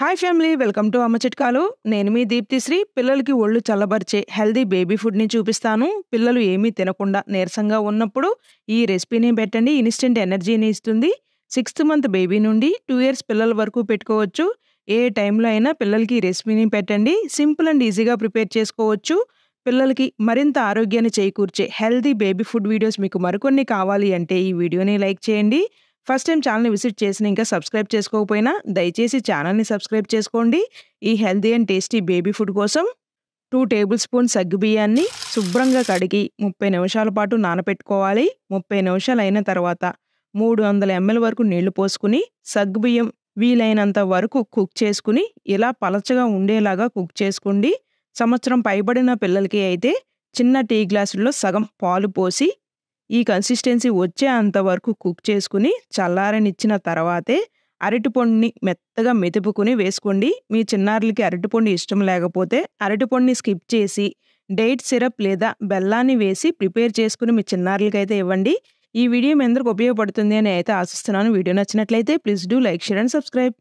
Hi family welcome to అమ్మ చిట్కాలు. నేను మీ దీప్తిశ్రీ. పిల్లలకి ఒళ్ళు చల్లబరిచే హెల్దీ బేబీ ఫుడ్‌ని చూపిస్తాను. పిల్లలు ఏమీ తినకుండా నీరసంగా ఉన్నప్పుడు ఈ రెసిపీని పెట్టండి. ఇన్‌స్టంట్ ఎనర్జీని ఇస్తుంది. 6థ్ మంత్ బేబీ నుండి 2 ఇయర్స్ పిల్లల వరకు పెట్టుకోవచ్చు. ఏ టైంలో అయినా పిల్లలకి ఈ రెసిపీని పెట్టండి. సింపుల్ అండ్ ఈజీగా ప్రిపేర్ చేసుకోవచ్చు. పిల్లలకి మరింత ఆరోగ్యాన్ని చేకూర్చే హెల్తీ బేబీ ఫుడ్ వీడియోస్ మీకు మరికొన్ని కావాలి అంటే ఈ వీడియోని లైక్ చేయండి. ఫస్ట్ టైం ఛానల్‌ని విజిట్ చేసిన ఇంకా సబ్స్క్రైబ్ చేసుకోకపోయినా దయచేసి ఛానల్‌ని సబ్స్క్రైబ్ చేసుకోండి. ఈ healthy and tasty baby food కోసం 2 టేబుల్ స్పూన్ సగ్గుబియ్యాన్ని శుభ్రంగా కడిగి 30 నిమిషాల పాటు నానపెట్టుకోవాలి. 30 నిమిషాలు అయిన తర్వాత 300 ml వరకు నీళ్లు పోసుకుని సగ్గుబియ్యం వీలైనంత వరకు కుక్ చేసుకుని ఇలా పలచగా ఉండేలాగా కుక్ చేసుకోండి. సంవత్సరం పైబడిన పిల్లలకి అయితే చిన్న టీ గ్లాసుల్లో సగం పాలు పోసి ఈ కన్సిస్టెన్సీ వచ్చే అంతవరకు కుక్ చేసుకుని చల్లారనిచ్చిన తర్వాతే అరటిపండుని మెత్తగా మెతుపుకుని వేసుకోండి. మీ చిన్నారులకి అరటిపండు ఇష్టం లేకపోతే అరటిపండుని స్కిప్ చేసి డేట్ సిరప్ లేదా బెల్లాన్ని వేసి ప్రిపేర్ చేసుకుని మీ చిన్నారులకైతే ఇవ్వండి. ఈ వీడియో మీ అందరికి ఉపయోగపడుతుంది అని అయితే ఆశిస్తున్నాను. వీడియో నచ్చినట్లయితే please do like, share and subscribe.